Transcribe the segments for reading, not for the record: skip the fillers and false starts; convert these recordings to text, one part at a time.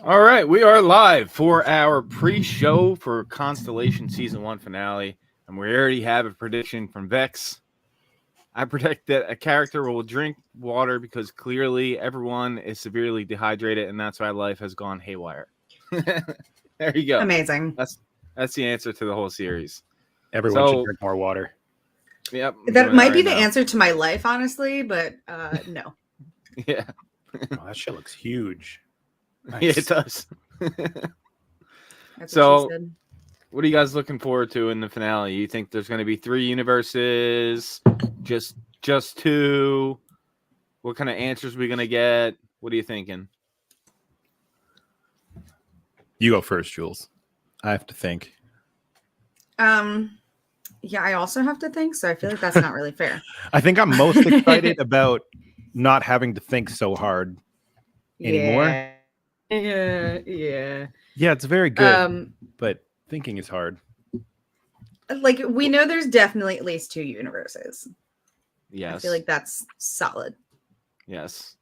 All right, we are live for our pre-show for Constellation Season 1 finale, and we already have a prediction from Vex. I predict that a character will drink water because clearly everyone is severely dehydrated, and that's why life has gone haywire. There you go. Amazing. That's the answer to the whole series. Everyone should drink more water. Yep. That might be the answer to my life, honestly, but no. Yeah. Oh, that shit looks huge. Nice. Yeah, it does. So, what are you guys looking forward to in the finale? You think there's going to be 3 universes? Just 2? What kind of answers are we going to get? What are you thinking? You go first, Jules. I have to think. Yeah, I also have to think, so I feel like that's not really fair. I think I'm most excited about not having to think so hard anymore. Yeah. Yeah, it's very good, but thinking is hard. Like, we know there's definitely at least 2 universes. Yes. I feel like that's solid. Yes.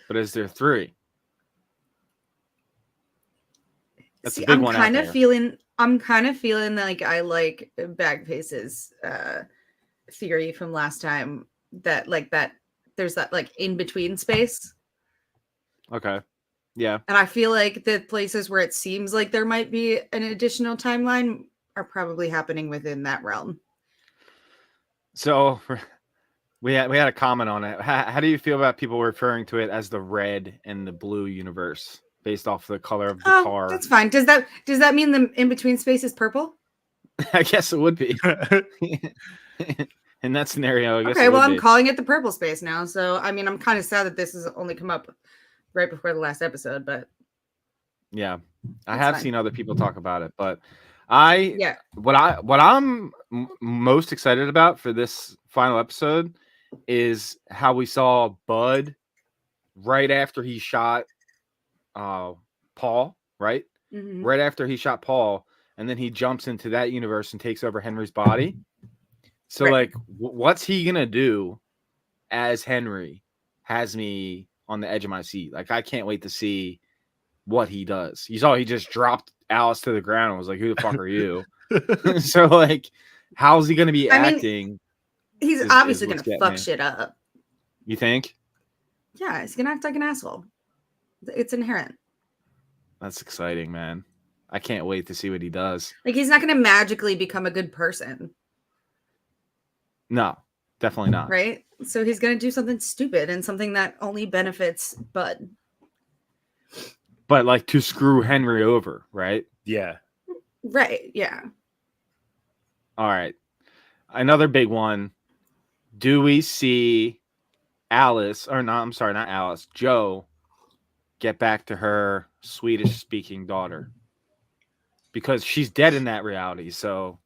But is there 3? That's a big one. I'm kind of feeling like I like Bag Face's theory from last time that there's that like in between space. Okay. Yeah. And I feel like the places where it seems like there might be an additional timeline are probably happening within that realm. So we had a comment on it. How do you feel about people referring to it as the red and the blue universe based off the color of the car? That's fine. Does that mean the in between space is purple? I guess it would be. In that scenario, I guess. Okay, well, I'm calling it the purple space now. So, I mean, I'm kind of sad that this has only come up right before the last episode, but yeah, I have seen other people talk about it, but what I'm most excited about for this final episode is how we saw Bud right after he shot Paul, right? Mm-hmm. Right after he shot Paul, and then he jumps into that universe and takes over Henry's body. So, like, what's he gonna do as Henry has me on the edge of my seat. Like, I can't wait to see what he does. You saw he just dropped Alice to the ground and was like, "Who the fuck are you?" So, like, how's he gonna be acting? He's obviously gonna fuck shit up. You think? Yeah, he's gonna act like an asshole. It's inherent. That's exciting, man. I can't wait to see what he does. Like, he's not gonna magically become a good person. No, definitely not. Right? So he's gonna do something stupid and something that only benefits Bud. But like to screw Henry over, right? Yeah. Right, yeah. All right. Another big one. Do we see Alice, or not, I'm sorry, not Alice, Jo, get back to her Swedish-speaking daughter? Because she's dead in that reality, so...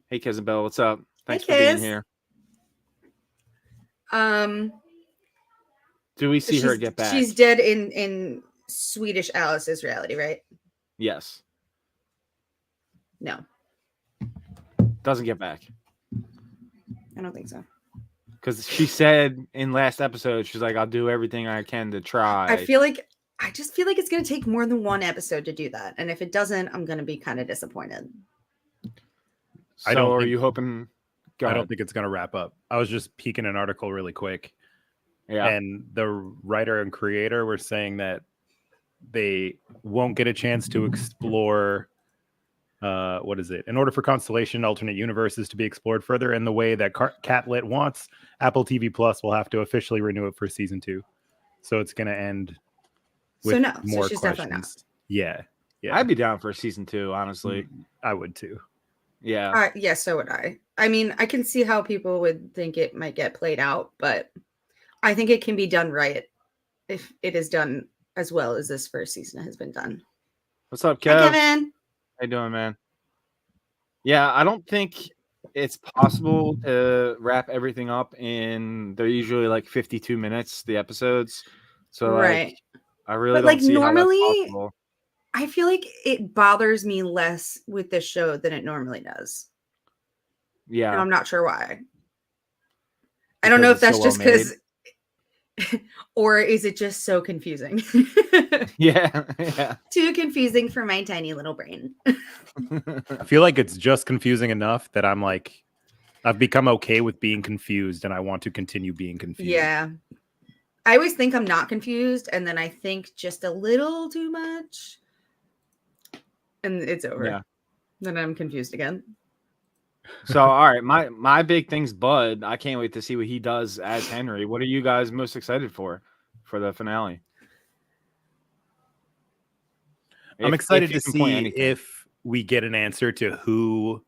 Hey, Kizabelle, what's up? Thanks for being here. Do we see her get back? She's dead in Swedish Alice's reality, right? Yes. No. Doesn't get back. I don't think so. Because she said in last episode, she's like, I'll do everything I can to try. I just feel like it's going to take more than one episode to do that. And if it doesn't, I'm going to be kind of disappointed. So are you hoping... I don't think it's going to wrap up. I was just peeking an article really quick. Yeah. And the writer and creator were saying that they won't get a chance to explore, what is it? In order for Constellation alternate universes to be explored further in the way that Catlit wants, Apple TV Plus will have to officially renew it for season 2. So it's going to end with more she's questions. Definitely not. Yeah. I'd be down for season 2, honestly. I would too. Yeah. Yeah, so would I. I mean, I can see how people would think it might get played out, but I think it can be done right if it is done as well as this first season has been done. What's up, Kev? Hi, Kevin. How you doing, man? Yeah, I don't think it's possible to wrap everything up in... They're usually like 52 minutes, the episodes. So, like, I really don't see how that's possible. I feel like it bothers me less with this show than it normally does. Yeah. And I'm not sure why. I don't know if that's just because... Or is it just so confusing? Yeah, yeah. Too confusing for my tiny little brain. I feel like it's just confusing enough that I'm like, I've become okay with being confused and I want to continue being confused. Yeah. I always think I'm not confused, and then I think just a little too much, and it's over. Yeah. Then I'm confused again. So, all right, my big thing's Bud. I can't wait to see what he does as Henry. What are you guys most excited for the finale? I'm excited you to can point see anything. if we get an answer to who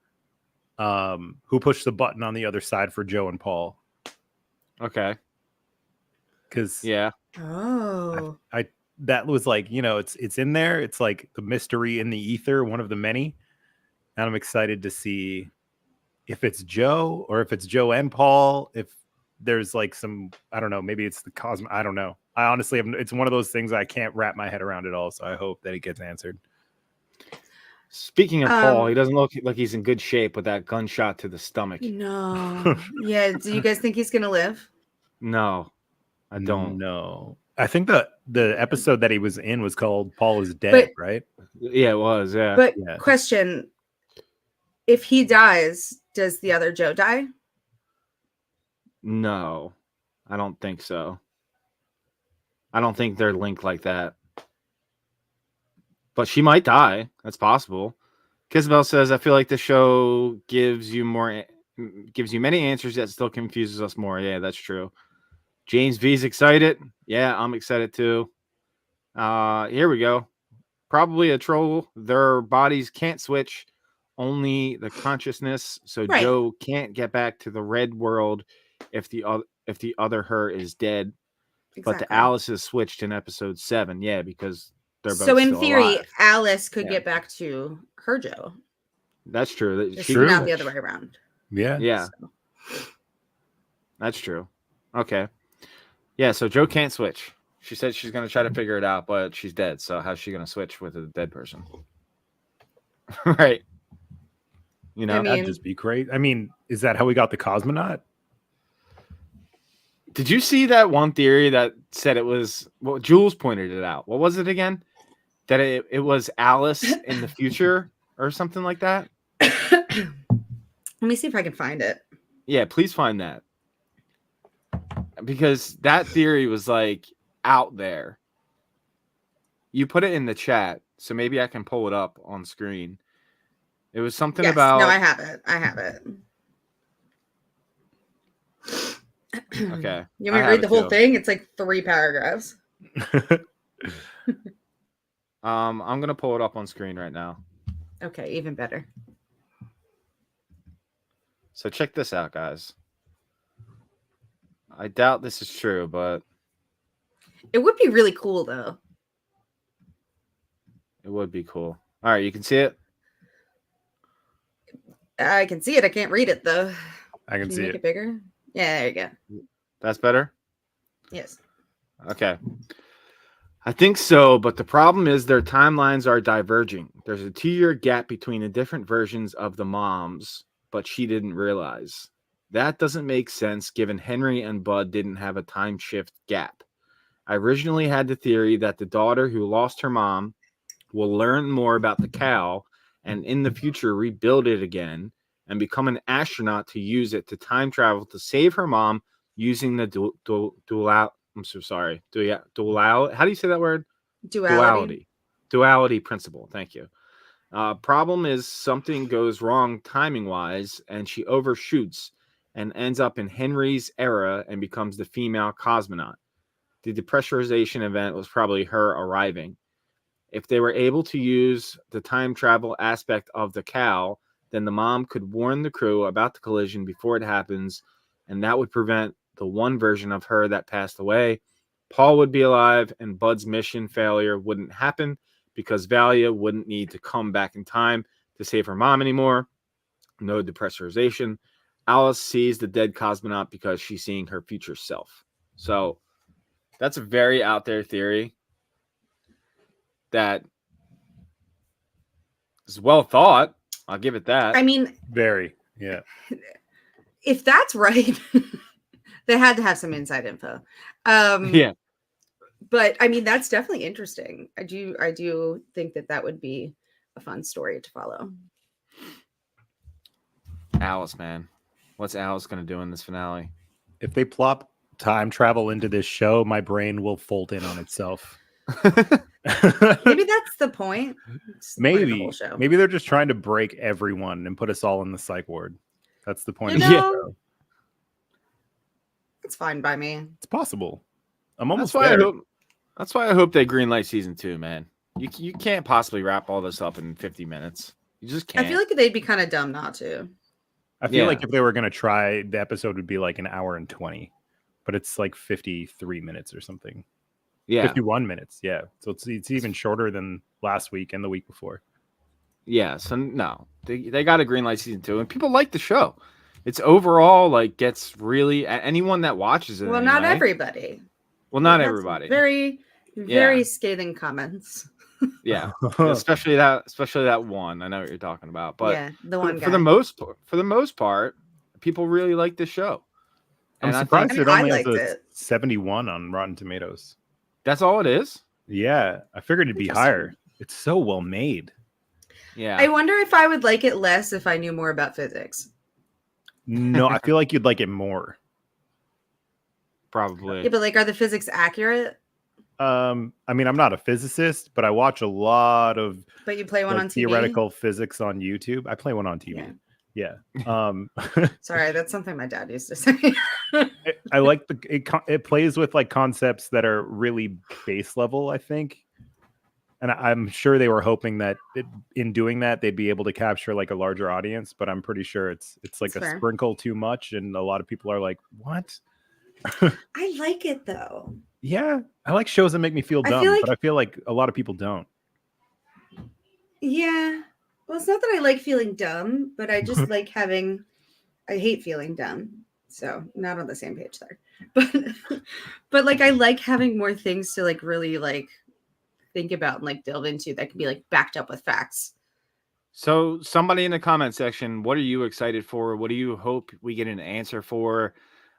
pushed the button on the other side for Joe and Paul. Okay. Because Yeah. Oh. I that was like, it's in there. It's like the mystery in the ether, one of the many. And I'm excited to see if it's Joe or if it's Joe and Paul. If there's like some, I don't know, maybe it's the cosmic. I don't know. I honestly have. It's one of those things I can't wrap my head around at all. So I hope that it gets answered. Speaking of Paul, he doesn't look like he's in good shape with that gunshot to the stomach. No. Yeah. Do you guys think he's gonna live? No, I don't. No. I think the episode that he was in was called Paul is Dead, But- right? Yeah, it was. Yeah. But Yeah. question: if he dies, does the other Joe die? No, I don't think so. I don't think they're linked like that. But she might die. That's possible. Kisabel says, "I feel like the show gives you many answers that still confuses us more." Yeah, that's true. James V's excited. Yeah, I'm excited too. Here we go. Probably a troll. Their bodies can't switch, only the consciousness. So Right. Joe can't get back to the red world if the other her is dead. But the Alice is switched in episode 7. Yeah, because they're both So in still theory, alive. Alice could Yeah. get back to her Joe. That's true. Just She not could the other switch. way around. Yeah. Yeah, So. that's true. Okay. Yeah, so Joe can't switch. She said she's going to try to figure it out, but she's dead. So how's she going to switch with a dead person? Right. You know, I mean- that'd just be great. I mean, is that how we got the cosmonaut? did you see that one theory that said it was, well, Jules pointed it out. What was it again? That it was Alice in the future or something like that? Let me see if I can find it. Yeah, please find that. Because that theory was like out there. You put it in the chat, so maybe I can pull it up on screen. It was something about. No, I have it. I have it. Okay. You want me I to have read the it whole too. thing? It's like 3 paragraphs. I'm gonna pull it up on screen right now. Okay, even better. So check this out, guys. I doubt this is true, but It would be really cool, though. it would be cool. All right, you can see it. I can see it. I can't read it, though. I can you see make it. it bigger? Yeah, there you go. That's better. Yes. Okay. I think so, but the problem is their timelines are diverging. There's a 2-year gap between the different versions of the moms, but she didn't realize. That doesn't make sense given Henry and Bud didn't have a time shift gap. I originally had the theory that the daughter who lost her mom will learn more about the cow and in the future rebuild it again and become an astronaut to use it to time travel to save her mom using the duality. How do you say that word? Duality principle. Thank you. Problem is something goes wrong timing wise, and she overshoots and ends up in Henry's era and becomes the female cosmonaut. The depressurization event was probably her arriving. If they were able to use the time travel aspect of the cow, then the mom could warn the crew about the collision before it happens, and that would prevent the one version of her that passed away. Paul would be alive, and Bud's mission failure wouldn't happen because Valia wouldn't need to come back in time to save her mom anymore. No depressurization. Alice sees the dead cosmonaut because she's seeing her future self. So that's a very out there theory that is well thought. I'll give it that. I mean, Very. Yeah. if that's right, They had to have some inside info. Yeah. But I mean, that's definitely interesting. I do think that would be a fun story to follow. Alice, man. What's Alice going to do in this finale? If they plop time travel into this show, my brain will fold in on itself. Maybe that's the point. It's the point of the whole show. Maybe they're just trying to break everyone and put us all in the psych ward. That's the point You of the know, show. It's fine by me. It's possible. I'm almost That's why there. That's why I hope they greenlight season 2, man. You can't possibly wrap all this up in 50 minutes. You just can't. I feel like they'd be kind of dumb not to. I feel like if they were going to try, the episode would be like an hour and 20, but it's like 53 minutes or something. Yeah. 51 minutes. Yeah. So it's even shorter than last week and the week before. Yeah. So no, they got a greenlight season 2, and people like the show. It's overall like gets really anyone that watches it. Well, not everybody. Well, not everybody. Very scathing comments. Yeah, especially that one. I know what you're talking about, but yeah, the one for the most part, people really like the show. I'm surprised it only has a 71 on Rotten Tomatoes. That's all it is? Yeah, I figured it'd be higher. It's so well made. Yeah. I wonder if I would like it less if I knew more about physics. No, I feel like you'd like it more. Probably. Yeah, but like, are the physics accurate? I mean, I'm not a physicist, but I watch a lot of but you play one on TV? Theoretical physics on YouTube. I play one on TV. Yeah. Sorry, that's something my dad used to say. I like it plays with like concepts that are really base level, I think. And I'm sure they were hoping that in doing that, they'd be able to capture like a larger audience, but I'm pretty sure it's like that's a sprinkle too much. And a lot of people are like, what? I like it though. Yeah. I like shows that make me feel dumb, but I feel like a lot of people don't. Yeah. Well, it's not that I like feeling dumb, but I just like I hate feeling dumb. So not on the same page there. But like I like having more things to like really like think about and like delve into that can be like backed up with facts. So somebody in the comment section, what are you excited for? What do you hope we get an answer for?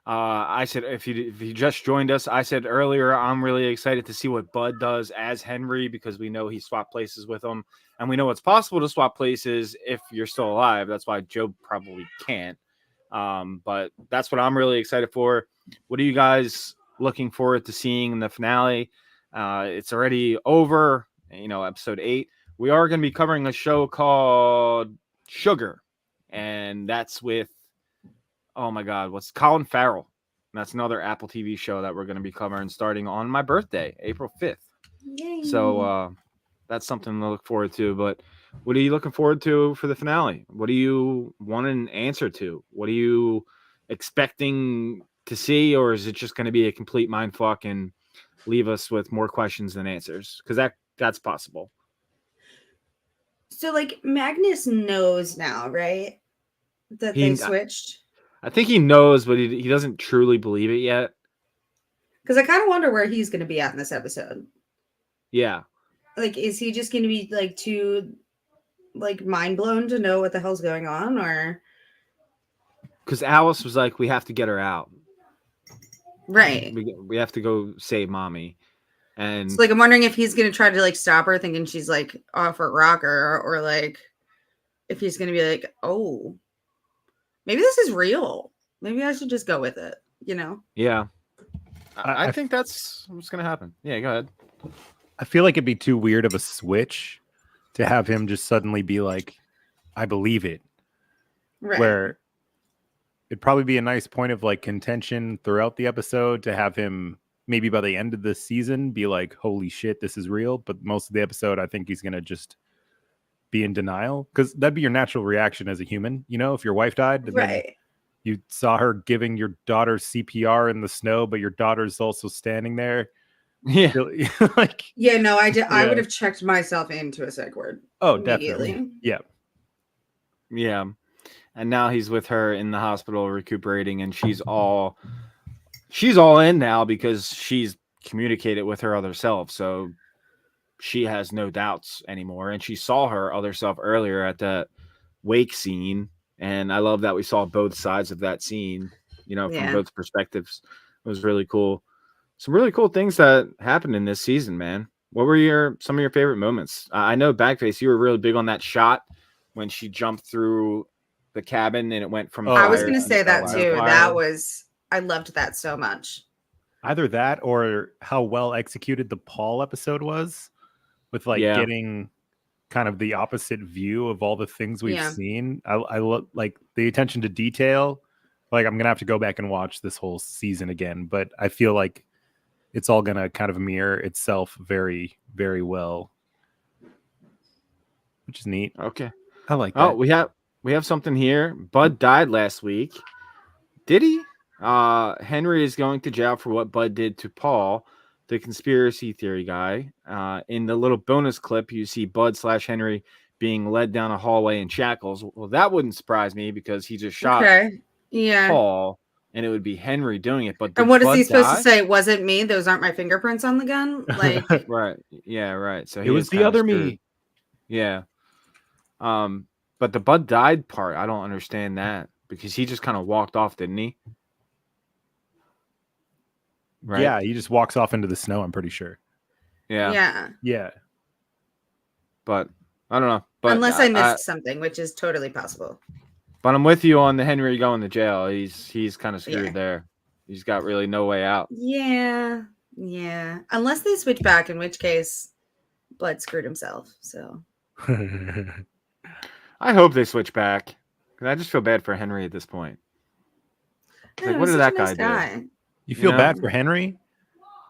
I said, if you just joined us, I said earlier, I'm really excited to see what Bud does as Henry, because we know he swapped places with him, and we know it's possible to swap places if you're still alive. That's why Joe probably can't. But that's what I'm really excited for. What are you guys looking forward to seeing in the finale? It's already over, episode 8. We are going to be covering a show called Sugar, and that's with, oh my God, what's Colin Farrell? And that's another Apple TV show that we're going to be covering starting on my birthday, April 5th. Yay. So that's something to look forward to. But what are you looking forward to for the finale? What do you want an answer to? What are you expecting to see? Or is it just going to be a complete mindfuck and leave us with more questions than answers? Because that's possible. So like Magnus knows now, right? That they switched. I think he knows, but he doesn't truly believe it yet. Because I kind of wonder where he's going to be at in this episode. Yeah. Like, is he just going to be like too like mind blown to know what the hell's going on, or? Because Alice was like, we have to get her out. Right. We have to go save mommy. And so, like, I'm wondering if he's going to try to like stop her, thinking she's like off her rocker, or like if he's going to be like, oh, maybe this is real. Maybe I should just go with it, Yeah. I think that's what's going to happen. Yeah, go ahead. I feel like it'd be too weird of a switch to have him just suddenly be like, I believe it. Right. Where it'd probably be a nice point of like contention throughout the episode to have him maybe by the end of the season be like, holy shit, this is real. But most of the episode, I think he's going to just be in denial, because that'd be your natural reaction as a human. If your wife died, and then you saw her giving your daughter CPR in the snow, but your daughter's also standing there. Yeah. Like, yeah, no, I did. Yeah. I would have checked myself into a psych ward. Oh, definitely. Yeah. Yeah. And now he's with her in the hospital recuperating, and she's all in now because she's communicated with her other self. So she has no doubts anymore. And she saw her other self earlier at that wake scene. And I love that we saw both sides of that scene. from Yeah. both perspectives. It was really cool. Some really cool things that happened in this season, man. What were some of your favorite moments? I know Bagface, you were really big on that shot when she jumped through the cabin and it went from I was fire gonna to say that too. wildfire. I loved that so much. Either that or how well executed the Paul episode was, with like Yeah. getting kind of the opposite view of all the things we've Yeah. seen. I look like the attention to detail. Like I'm gonna have to go back and watch this whole season again, but I feel like it's all gonna kind of mirror itself very, very well, which is neat. Okay. I like Oh, that. we have something here. Bud died last week. Did he? Henry is going to jail for what Bud did to Paul, the conspiracy theory guy. In the little bonus clip, you see Bud/Henry being led down a hallway in shackles. Well, that wouldn't surprise me because he just shot Okay. Yeah. Paul, and it would be Henry doing it. But And did what is Bud he supposed die? to say? It wasn't me. Those aren't my fingerprints on the gun. Like, Right. Yeah. Right. So It he was is the kinda other screwed. me. Yeah. But the Bud died part, I don't understand that because he just kind of walked off, didn't he? Right? Yeah, he just walks off into the snow, I'm pretty sure. Yeah. yeah. Yeah. But I don't know. But Unless I missed something, which is totally possible. but I'm with you on the Henry going to jail. He's kind of screwed Yeah. there. He's got really no way out. Yeah. Yeah. Unless they switch back, in which case Blood screwed himself. So I hope they switch back. 'Cause I just feel bad for Henry at this point. It's like, what did that guy do? You feel know? bad for Henry?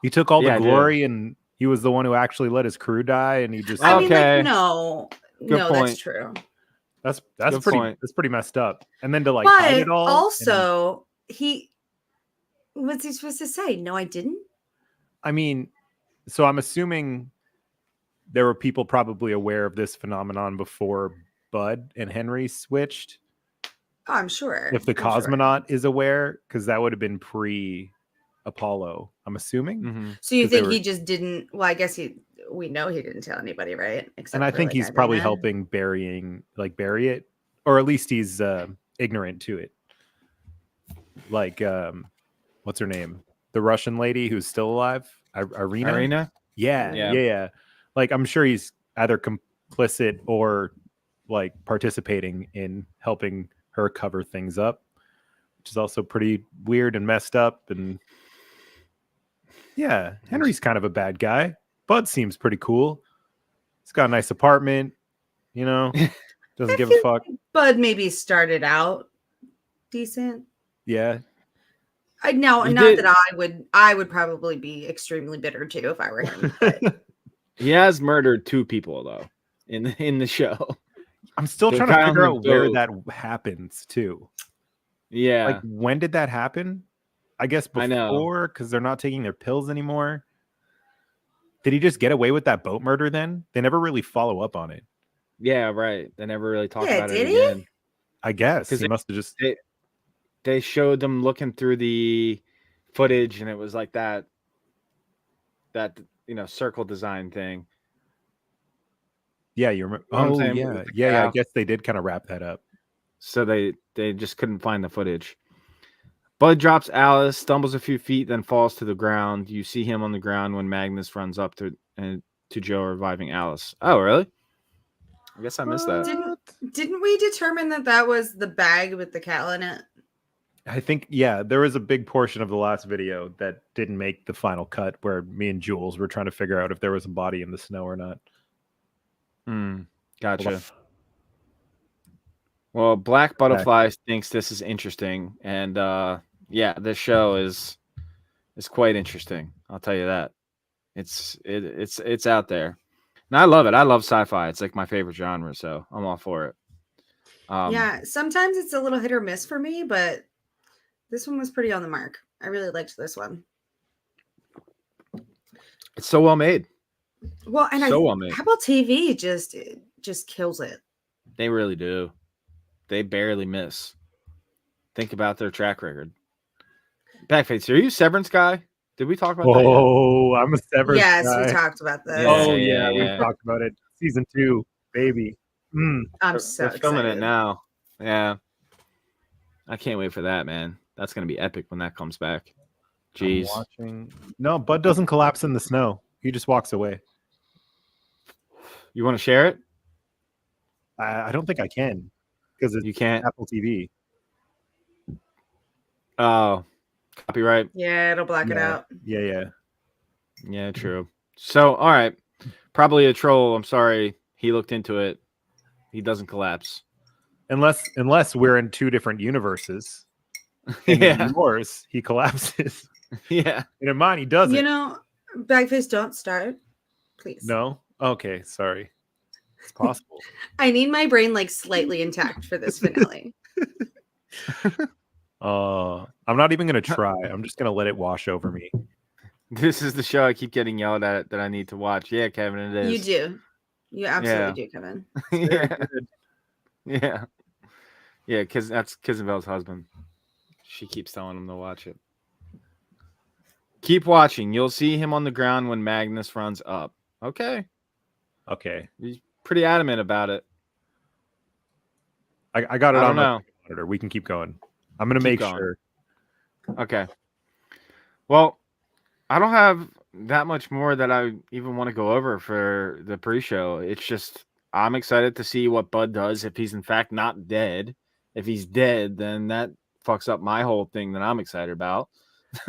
He took all Yeah, I the do. glory and he was the one who actually let his crew die, and he just I mean, Okay. like, no, that's point. true. that's Good pretty point. that's pretty messed up. And then to like hide But it all. also, what's he supposed to say? No, I didn't. I mean, so I'm assuming there were people probably aware of this phenomenon before Bud and Henry switched. Oh, I'm sure. If the I'm sure. cosmonaut is aware, because that would have been pre-Apollo, I'm assuming. Mm-hmm. So you 'Cause they think were- he just didn't? Well, I guess we know he didn't tell anybody, right? Except And I for, think like, he's Ivan probably then. helping bury it, or at least he's ignorant to it. Like, what's her name? The Russian lady who's still alive, Irina. Irina? Yeah. Like, I'm sure he's either complicit or like participating in helping her cover things up, which is also pretty weird and messed up. And yeah, Henry's kind of a bad guy. Bud seems pretty cool. He's got a nice apartment, doesn't give a fuck. Bud maybe started out decent. Yeah. He Not did- that I would probably be extremely bitter too if I were him. But He has murdered 2 people though in the show. I'm still They're trying to kind figure of out where both. that happens too. Yeah. Like, when did that happen? I guess I know. before, because they're not taking their pills anymore. Did he just get away with that boat murder then? They never really follow up on it. Yeah, right. They never really talked Yeah, about did it he? again. I guess 'Cause he must have just. They showed them looking through the footage and it was like that circle design thing. Yeah, you remember? know what I'm Oh, saying? yeah, With the yeah. I cow. guess they did kind of wrap that up. So they just couldn't find the footage. Bud drops Alice, stumbles a few feet, then falls to the ground. You see him on the ground when Magnus runs up to Joe reviving Alice. Oh, really? I guess I missed that. didn't we determine that was the bag with the cow in it? I think, yeah, there was a big portion of the last video that didn't make the final cut where me and Jules were trying to figure out if there was a body in the snow or not. Gotcha. Well, Black Butterfly thinks this is interesting, and yeah, this show is quite interesting. I'll tell you that. It's out there, and I love it. I love sci-fi. It's like my favorite genre, so I'm all for it. Yeah, sometimes it's a little hit or miss for me, but this one was pretty on the mark. I really liked this one. It's so well made. Well, and So well made. Apple TV just kills it. They really do. They barely miss. Think about their track record. Backface, are you a Severance guy? Did we talk about that yet? Oh, I'm a Severance Yes, guy. we talked about this. Oh, Yeah, yeah, yeah. we've talked about it. Season 2, baby. I'm They're so filming excited. it now. Yeah. I can't wait for that, man. That's gonna be epic when that comes back. I'm Jeez. watching. No, Bud doesn't collapse in the snow. He just walks away. You want to share it? I don't think I can because it's You can't. Apple TV. Oh, copyright. Yeah, it'll black it out. Yeah. Yeah, true. So, all right, probably a troll. I'm sorry. He looked into it. He doesn't collapse. Unless we're in two different universes. And Yeah, in yours, he collapses. yeah. And in mine, he doesn't. You know, Bagface, don't start, please. No? Okay, sorry. It's possible. I need my brain like slightly intact for this finale. I'm not even gonna try. I'm just gonna let it wash over me. This is the show I keep getting yelled at that I need to watch. Yeah, Kevin, it is. You do. You absolutely do, Kevin. Yeah, yeah, yeah. Because that's Isabel's husband. She keeps telling him to watch it. Keep watching. You'll see him on the ground when Magnus runs up. Okay. He's pretty adamant about it. I got it I on don't my know. monitor. We can keep going. I'm gonna Keep make going. sure. Okay. Well, I don't have that much more that I even want to go over for the pre-show. It's just I'm excited to see what Bud does if he's in fact not dead. If he's dead, then that fucks up my whole thing that I'm excited about.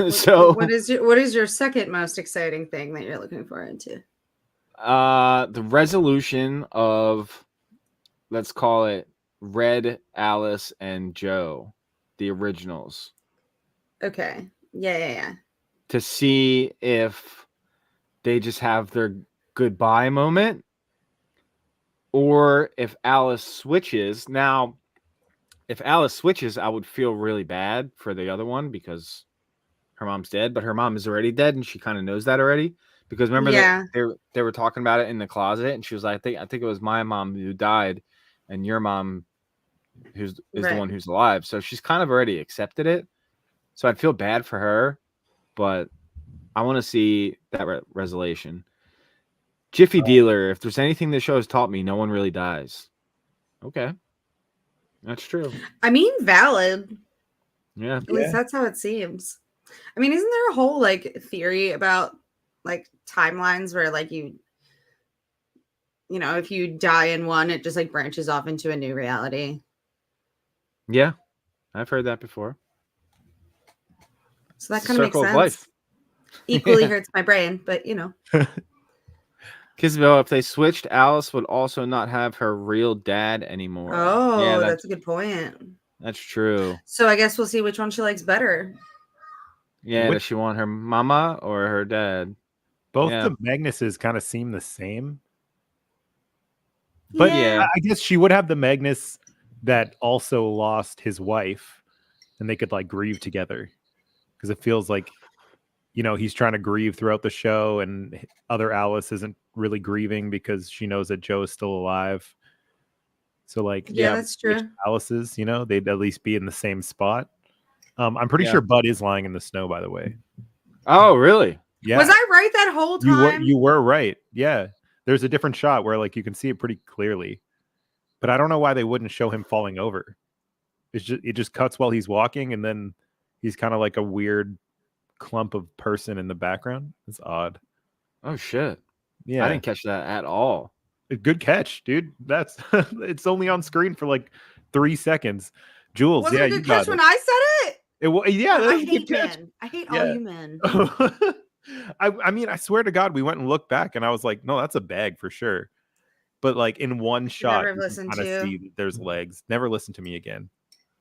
So what is your second most exciting thing that you're looking forward to? the resolution of, let's call it Red, Alice, and Joe, the originals. Okay. Yeah. To see if they just have their goodbye moment or if Alice switches. Now, if Alice switches, I would feel really bad for the other one because her mom's dead, but her mom is already dead and she kind of knows that already. Because remember that they were talking about it in the closet and she was like, I think it was my mom who died and your mom is the one who's alive. So she's kind of already accepted it. So I'd feel bad for her, but I want to see that resolution. Jiffy Dealer, if there's anything this show has taught me, no one really dies. Okay. That's true. I mean, valid. Yeah. At least that's how it seems. I mean, isn't there a whole like theory about like timelines where like you know, if you die in one, it just like branches off into a new reality? Yeah. I've heard that before. So that kind of makes sense. Life. Equally hurts my brain, but you know. Kisville, if they switched, Alice would also not have her real dad anymore. Oh, yeah, that's a good point. That's true. So I guess we'll see which one she likes better. Yeah, does she want her mama or her dad? Both the Magnuses kind of seem the same. But I guess she would have the Magnus that also lost his wife and they could like grieve together. Because it feels like, you know, he's trying to grieve throughout the show and other Alice isn't really grieving because she knows that Joe is still alive. So like, that's true. Alice's, you know, they'd at least be in the same spot. I'm pretty sure Bud is lying in the snow, by the way. Oh, really? Yeah. Was I right that whole time? You were right. Yeah. There's a different shot where like you can see it pretty clearly. But I don't know why they wouldn't show him falling over. It just cuts while he's walking and then he's kind of like a weird clump of person in the background. It's odd. Oh shit. Yeah. I didn't catch that at all. Good catch, dude. That's it's only on screen for like 3 seconds. Jules, wasn't a good catch when I said it? I hate men. I hate all you men. I mean, I swear to God, we went and looked back and I was like, no, that's a bag for sure. But like in one shot, never listened to see that there's legs. Never listen to me again.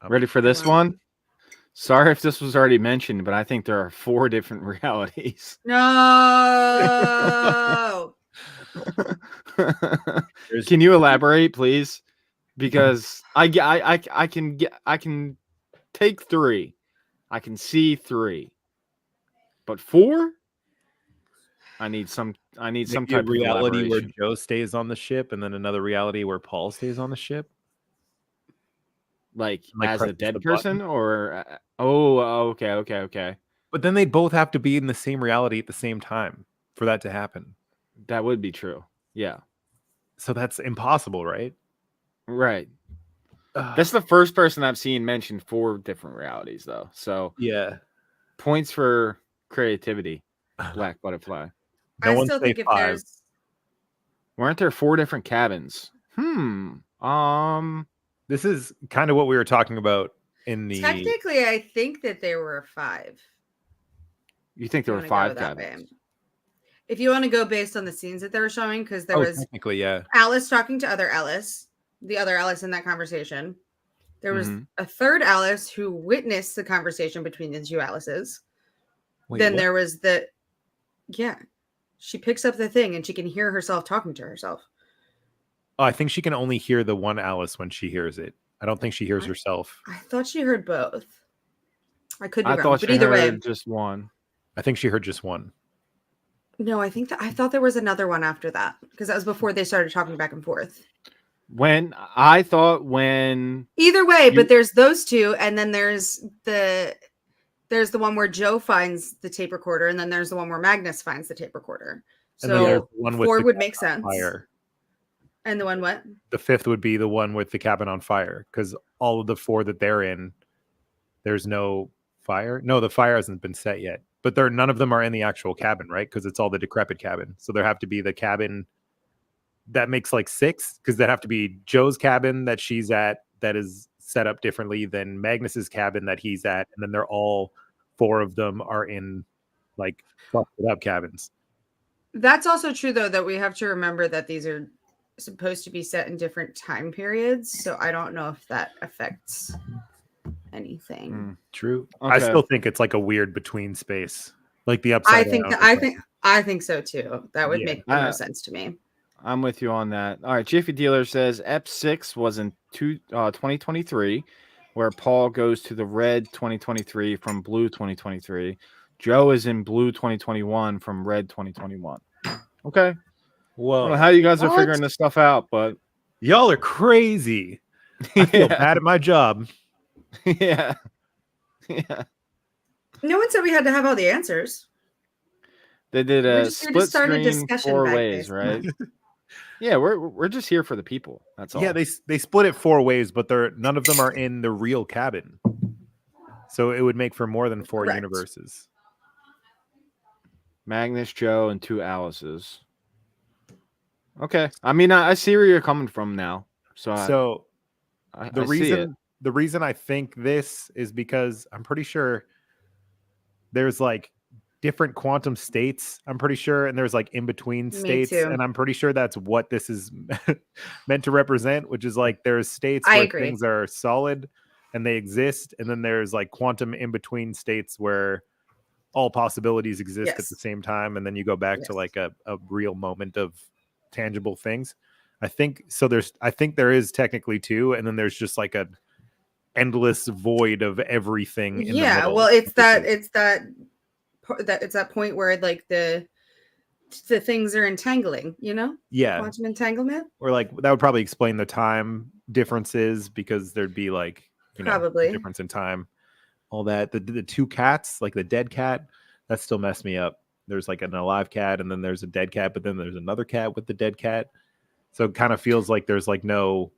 Ready for this one? Sorry if this was already mentioned, but I think there are 4 different realities. No. Can you elaborate, please? Because I can take 3. I can see 3. But 4? I need some type of reality where Joe stays on the ship and then another reality where Paul stays on the ship. Like as a dead person or okay. But then they both have to be in the same reality at the same time for that to happen. That would be true. Yeah. So that's impossible, right? Right. That's the first person I've seen mention 4 different realities, though. So Yeah. points for creativity. Black Butterfly. No I one still say think if 5. there's Weren't there 4 different cabins? This is kind of what we were talking about in the. technically, I think that there were 5. You think If there you were want to go 5 that way. cabins? If you want to go based on the scenes that they were showing, because there was Technically, yeah. Alice talking to other Alice, the other Alice in that conversation. There was Mhm. a third Alice who witnessed the conversation between the 2 Alices. Wait, Then what? there was she picks up the thing and she can hear herself talking to herself. Oh, I think she can only hear the one Alice when she hears it. I don't think she hears herself. I thought she heard both. I could be I wrong, thought but you either way, heard just one. I think she heard just one. no, I thought there was another one after that because that was before they started talking back and forth. When Either way, but there's those 2, and then there's the one where Joe finds the tape recorder, and then there's the one where Magnus finds the tape recorder. And then there's So the one with 4 the would make cabin on sense. fire. And the one what? The 5th would be the one with the cabin on fire, because all of the 4 that they're in, there's no fire. No, the fire hasn't been set yet. But none of them are in the actual cabin, right? Because it's all the decrepit cabin. So there have to be the cabin that makes like 6, because that have to be Joe's cabin that she's at that is set up differently than Magnus's cabin that he's at, and then they're all 4 of them are in like busted up cabins. That's also true, though, that we have to remember that these are supposed to be set in different time periods. So I don't know if that affects anything. True. Okay. I still think it's like a weird between space, like the upside down. I think so too. That would make the most sense to me. I'm with you on that. All right, Jiffy Dealer says Ep6 was in 2023, where Paul goes to the red 2023 from blue 2023. Joe is in blue 2021 from red 2021. Okay. Whoa. I don't know how you guys are figuring this stuff out, but y'all are crazy. I feel bad at my job. Yeah. No one said we had to have all the answers. They did a split screen discussion 4 ways, right? Yeah, we're just here for the people. That's all. Yeah, they split it 4 ways, but none of them are in the real cabin. So it would make for more than 4 universes. Magnus, Joe, and 2 Alices. Okay. I mean, I see where you're coming from now. So the reason I think this is because I'm pretty sure there's like different quantum states, I'm pretty sure, and there's like in between states, and I'm pretty sure that's what this is meant to represent, which is like there's states where things are solid and they exist, and then there's like quantum in between states where all possibilities exist at the same time, and then you go back to like a real moment of tangible things. I think so. I think there is technically 2, and then there's just like a endless void of everything in the middle. Well, it's that point where like the things are entangling, quantum entanglement, or like that would probably explain the time differences, because there'd be like probably difference in time, all that. The 2 cats, like the dead cat, that still messed me up. There's like an alive cat, and then there's a dead cat, but then there's another cat with the dead cat, so it kind of feels like there's like no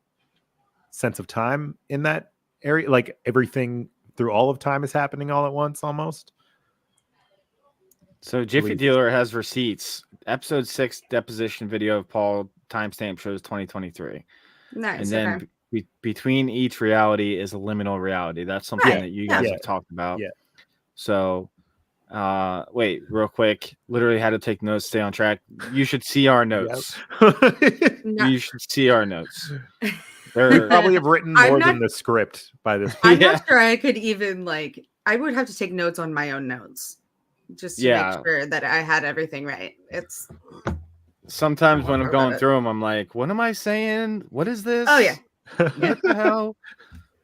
sense of time in that area, like everything through all of time is happening all at once almost. So Jiffy Dealer has receipts. Episode 6 deposition video of Paul timestamp shows 2023. Nice. And then between each reality is a liminal reality. That's something that you guys have talked about. Yeah. So wait, real quick. Literally had to take notes, stay on track. You should see our notes. You should see our notes. We probably have written more than the script by this point. I'm not sure I could even I would have to take notes on my own notes just to make sure that I had everything right. It's sometimes when I'm going through them, I'm like, what am I saying? What is this? Oh yeah. What the hell?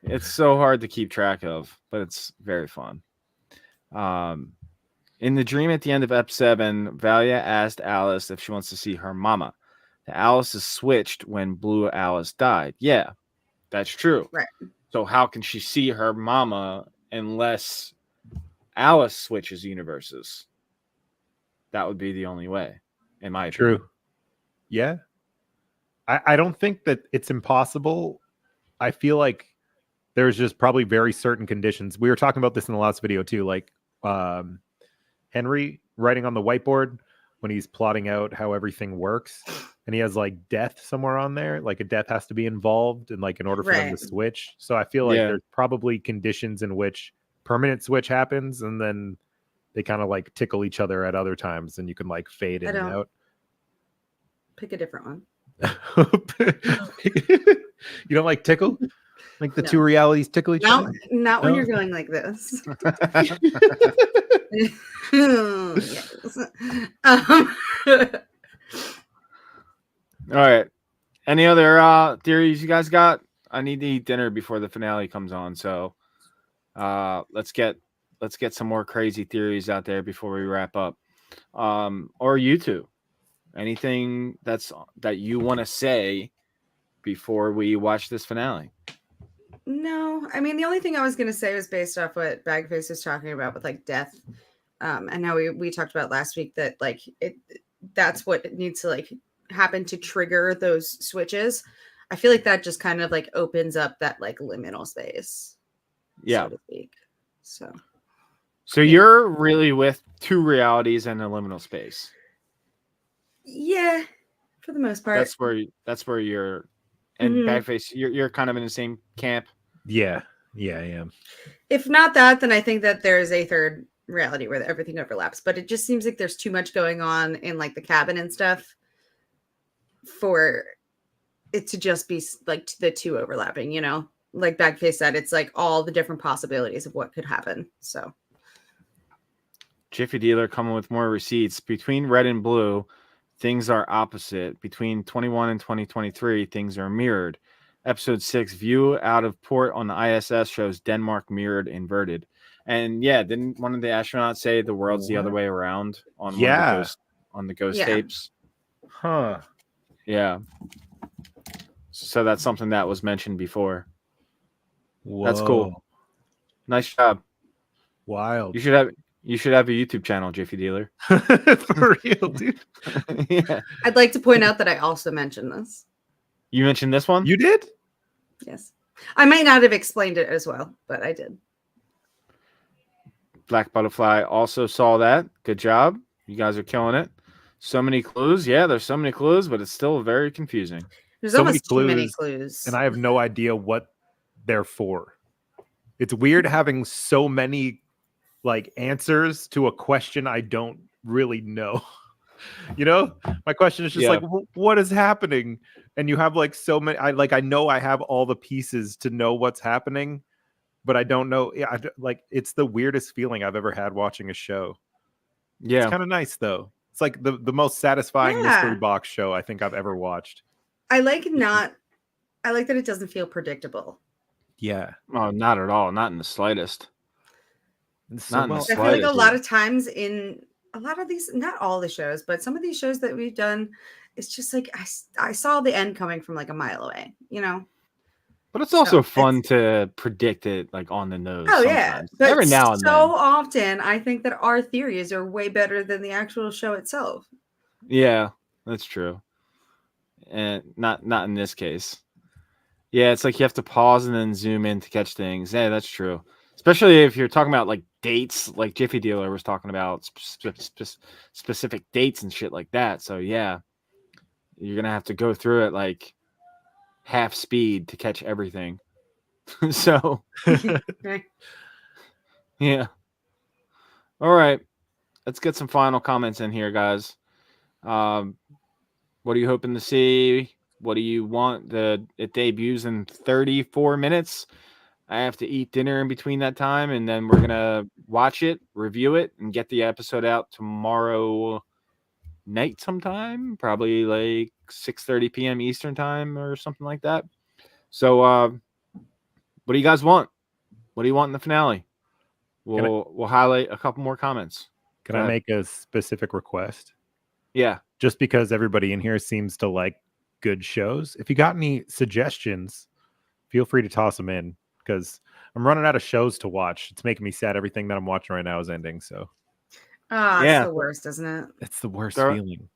It's so hard to keep track of, but it's very fun. In the dream at the end of Ep 7, Valia asked Alice if she wants to see her mama. The Alice is switched when Blue Alice died. Yeah, that's true. Right. So how can she see her mama unless Alice switches universes? That would be the only way, in my opinion. True. Yeah. I don't think that it's impossible I feel like there's just probably very certain conditions. We were talking about this in the last video too, like Henry writing on the whiteboard when he's plotting out how everything works, and he has like death somewhere on there, like a death has to be involved, and like in order for them to switch. So I feel like Yeah. there's probably conditions in which permanent switch happens, and then they kind of like tickle each other at other times, and you can like fade in and out. Pick a different one. You don't like tickle? Like the two realities tickle each other? Not when you're going like this. Yes. All right. Any other theories you guys got? I need to eat dinner before the finale comes on, so let's get some more crazy theories out there before we wrap up. Or you two, anything that you want to say before we watch this finale? No, I mean the only thing I was going to say was based off what Bagface was talking about with like death, and how we talked about last week that like that's what needs to like happen to trigger those switches. I feel like that just kind of like opens up that like liminal space, so to speak. So you're really with two realities and a liminal space. Yeah, for the most part. That's where you're. And Bagface, you're kind of in the same camp. Yeah, I am. If not that, then I think that there's a third reality where everything overlaps. But it just seems like there's too much going on in like the cabin and stuff for it to just be like the two overlapping. You know, like Bagface said, it's like all the different possibilities of what could happen. So, Jiffy Dealer coming with more receipts between red and blue. Things are opposite. Between 21 and 2023, things are mirrored. Episode 6, view out of port on the ISS shows Denmark mirrored inverted. And yeah, didn't one of the astronauts say the world's the other way around on one of the ghost tapes? Huh. Yeah. So that's something that was mentioned before. Whoa. That's cool. Nice job. Wild. You should have a YouTube channel, Jiffy Dealer. For real, dude. Yeah. I'd like to point out that I also mentioned this. You mentioned this one? You did? Yes. I might not have explained it as well, but I did. Black Butterfly also saw that. Good job. You guys are killing it. So many clues. Yeah, there's so many clues, but it's still very confusing. There's almost too many clues. And I have no idea what they're for. It's weird having so many like answers to a question I don't really know. You know, my question is just like, what is happening? And you have like so many. I know I have all the pieces to know what's happening, but I don't know. Yeah, it's the weirdest feeling I've ever had watching a show. Yeah, it's kind of nice though. It's like the most satisfying mystery box show I think I've ever watched. I like that it doesn't feel predictable. Yeah. Oh, not at all. Not in the slightest. I feel like a lot of times in a lot of these, not all the shows, but some of these shows that we've done, it's just like I saw the end coming from like a mile away, you know. But it's also fun to predict it like on the nose. Oh sometimes. Yeah, but every now and then. So often, I think that our theories are way better than the actual show itself. Yeah, that's true, and not in this case. Yeah, it's like you have to pause and then zoom in to catch things. Yeah, that's true. Especially if you're talking about like dates, like Jiffy Dealer was talking about specific dates and shit like that. So yeah, you're gonna have to go through it like half speed to catch everything. So yeah. All right, let's get some final comments in here, guys. What are you hoping to see? What do you want? It debuts in 34 minutes. I have to eat dinner in between that time, and then we're gonna watch it, review it, and get the episode out tomorrow night sometime, probably like 6:30 p.m. Eastern time or something like that. So, what do you guys want? What do you want in the finale? We'll highlight a couple more comments. Can I make a specific request? Yeah. Just because everybody in here seems to like good shows. If you got any suggestions, feel free to toss them in, because I'm running out of shows to watch. It's making me sad. Everything that I'm watching right now is ending. So, it's the worst, isn't it? It's the worst feeling.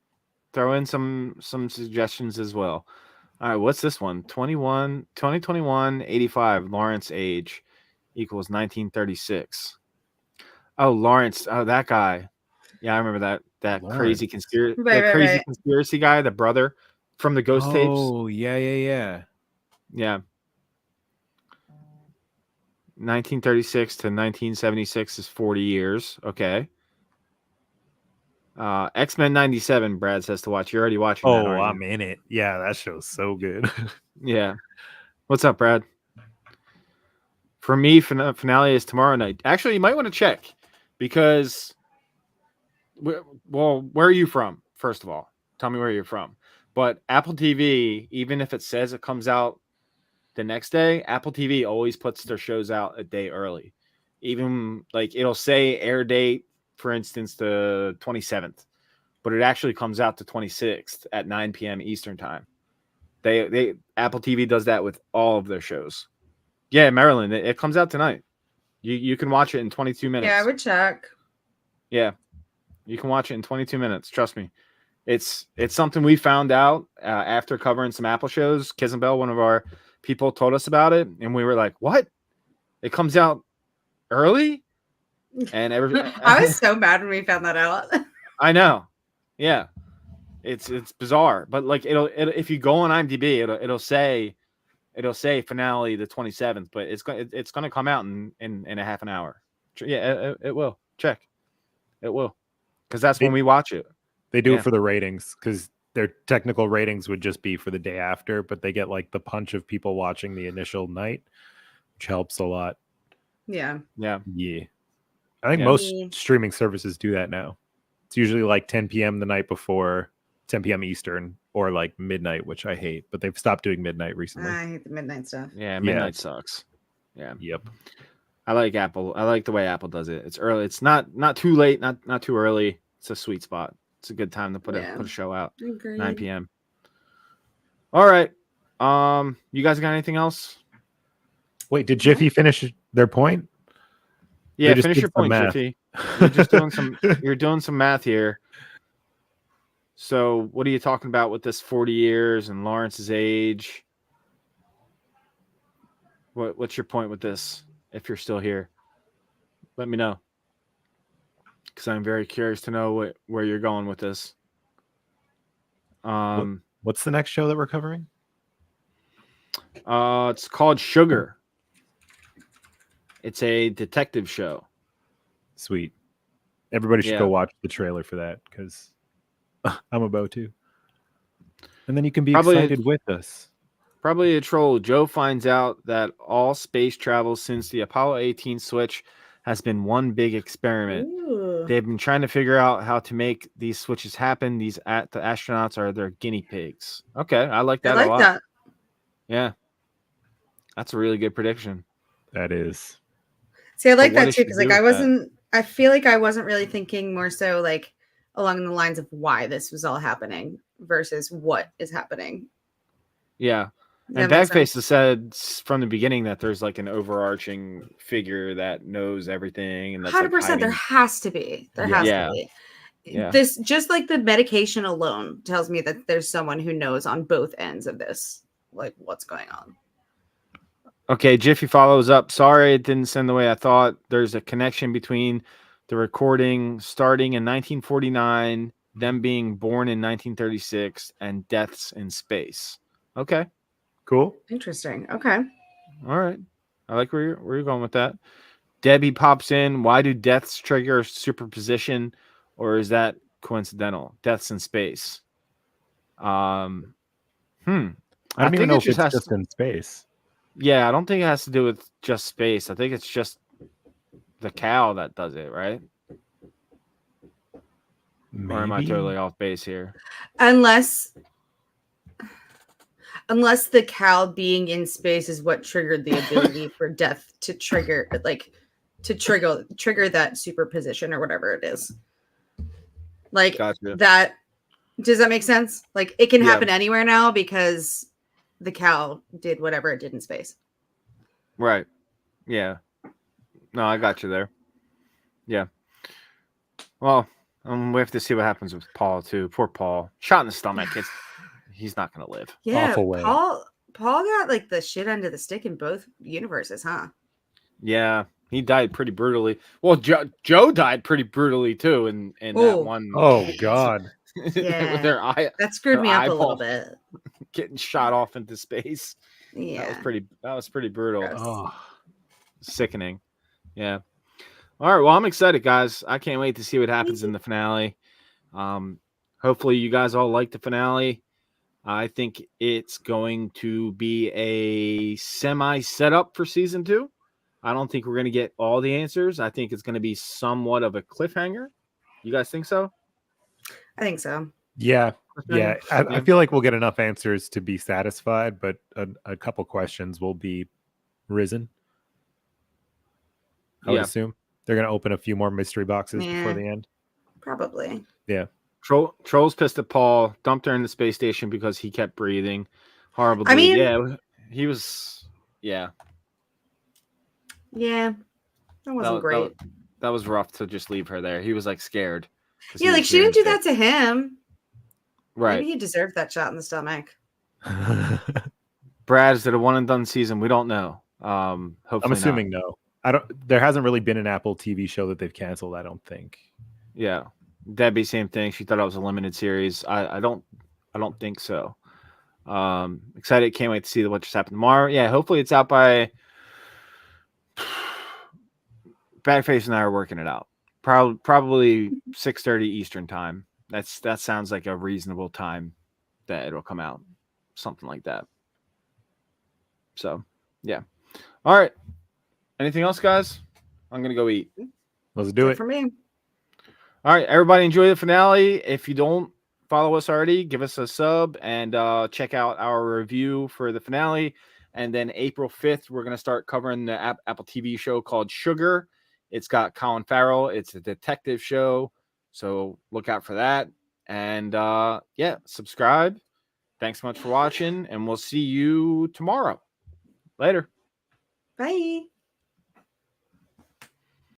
Throw in some suggestions as well. All right, what's this one? 2021, 85. Lawrence age equals 1936. Oh, Lawrence. Oh, that guy. Yeah, I remember that Lawrence. Right, right, right. conspiracy guy, the brother from the ghost tapes. Oh, yeah. Yeah. 1936 to 1976 is 40 years. Okay. X-Men 97, Brad says to watch. You're already watching that, Oh, aren't I'm you? in it. Yeah, that show's so good. Yeah. What's up, Brad? For me, finale is tomorrow night. Actually, you might want to check because, well, where are you from? First of all, tell me where you're from. But Apple TV, even if it says it comes out the next day, Apple TV always puts their shows out a day early. Even like it'll say air date, for instance, the 27th, but it actually comes out the 26th at 9 p.m. Eastern time. They Apple TV does that with all of their shows. Yeah, Maryland, it comes out tonight. You can watch it in 22 minutes. Yeah, I would check. Yeah, you can watch it in 22 minutes. Trust me. It's something we found out after covering some Apple shows. Kizenbell, one of our people, told us about it, and we were like, "What? It comes out early?" And I was so mad when we found that out. I know, yeah, it's bizarre, but like it'll if you go on IMDb, it'll say finale the 27th, but it's going to come out in a half an hour. Yeah, it will. Check, it will, because that's when we watch it. They do it for the ratings because their technical ratings would just be for the day after, but they get like the punch of people watching the initial night, which helps a lot. Yeah. Yeah. I think most streaming services do that now. It's usually like 10 p.m. the night before, 10 p.m. Eastern, or like midnight, which I hate, but they've stopped doing midnight recently. I hate the midnight stuff. Yeah, midnight sucks. Yeah. Yep. I like Apple. I like the way Apple does it. It's early. It's not too late, not too early. It's a sweet spot. It's a good time to put a show out. Agreed. 9 p.m. All right. You guys got anything else? Wait, did Jiffy finish their point? Yeah, finish your point, Jiffy. You're just doing some math here. So, what are you talking about with this 40 years and Lawrence's age? What's your point with this? If you're still here, let me know, because I'm very curious to know where you're going with this. What's the next show that we're covering? It's called Sugar. It's a detective show. Sweet. Everybody should go watch the trailer for that because I'm about to. And then you can be excited with us. Probably a troll. Joe finds out that all space travel since the Apollo 18 switch has been one big experiment. Ooh. They've been trying to figure out how to make these switches happen. The astronauts are their guinea pigs. Okay, I like that a lot. That. Yeah. That's a really good prediction. That is. See, I like that too, because like I feel like I wasn't really thinking more so like along the lines of why this was all happening versus what is happening. Yeah. And Bag Face has said from the beginning that there's like an overarching figure that knows everything, and that's 100%. Like there has to be. There has to be. Yeah. This just like the medication alone tells me that there's someone who knows on both ends of this, like what's going on. Okay, Jiffy follows up. Sorry, it didn't send the way I thought. There's a connection between the recording starting in 1949, them being born in 1936, and deaths in space. Okay. Cool. Interesting. Okay. All right. I like where you're going with that. Debbie pops in. Why do deaths trigger superposition, or is that coincidental? Deaths in space. I don't even know if it's just in space. Yeah, I don't think it has to do with just space. I think it's just the cow that does it, right? Maybe. Or am I totally off base here? Unless the cow being in space is what triggered the ability for death to trigger that superposition or whatever it is. Like gotcha. That. Does that make sense? Like it can happen anywhere now because the cow did whatever it did in space. Right. Yeah. No, I got you there. Yeah. Well, we have to see what happens with Paul too. Poor Paul. Shot in the stomach. he's not gonna live. Yeah, Awful way. Paul got like the shit end of the stick in both universes, huh? Yeah, he died pretty brutally. Well, Joe died pretty brutally too in that Oh, one. Oh God. With yeah. That screwed her me up a little eyeball bit. getting shot off into space. Yeah. That was pretty brutal. Gross. Oh, Sickening. Yeah. All right. Well, I'm excited, guys. I can't wait to see what happens in the finale. Hopefully, you guys all like the finale. I think it's going to be a semi setup for season 2. I don't think we're going to get all the answers. I think it's going to be somewhat of a cliffhanger. You guys think so? I think so. yeah. Yeah. I Yeah. feel like we'll get enough answers to be satisfied, but a couple questions will be risen. I would Yeah. assume they're going to open a few more mystery boxes before Yeah. the end. Probably. Yeah. Trolls pissed at Paul, dumped her in the space station because he kept breathing. Horrible dude. I mean- yeah, he was. Yeah, Yeah. That wasn't great. That was rough to just leave her there. He was like scared. 'cause he Yeah, was like she hearing didn't do shit. that to him. Right. Maybe he deserved that shot in the stomach. Brad, is it a one and done season? We don't know. Hopefully I'm assuming no. I don't. There hasn't really been an Apple TV show that they've canceled. I don't think. not. Yeah. Debbie, same thing. She thought it was a limited series. I don't think so. Excited, can't wait to see what just happened tomorrow. Yeah, hopefully it's out by Bag Face and I are working it out. Probably 6:30 Eastern time. That sounds like a reasonable time that it'll come out. Something like that. So yeah. All right. Anything else, guys? I'm gonna go eat. Let's do it. For me. All right, everybody, enjoy the finale. If you don't follow us already, give us a sub and check out our review for the finale. And then April 5th, we're going to start covering the Apple TV show called Sugar. It's got Colin Farrell. It's a detective show. So look out for that. And yeah, subscribe. Thanks so much for watching. And we'll see you tomorrow. Later. Bye.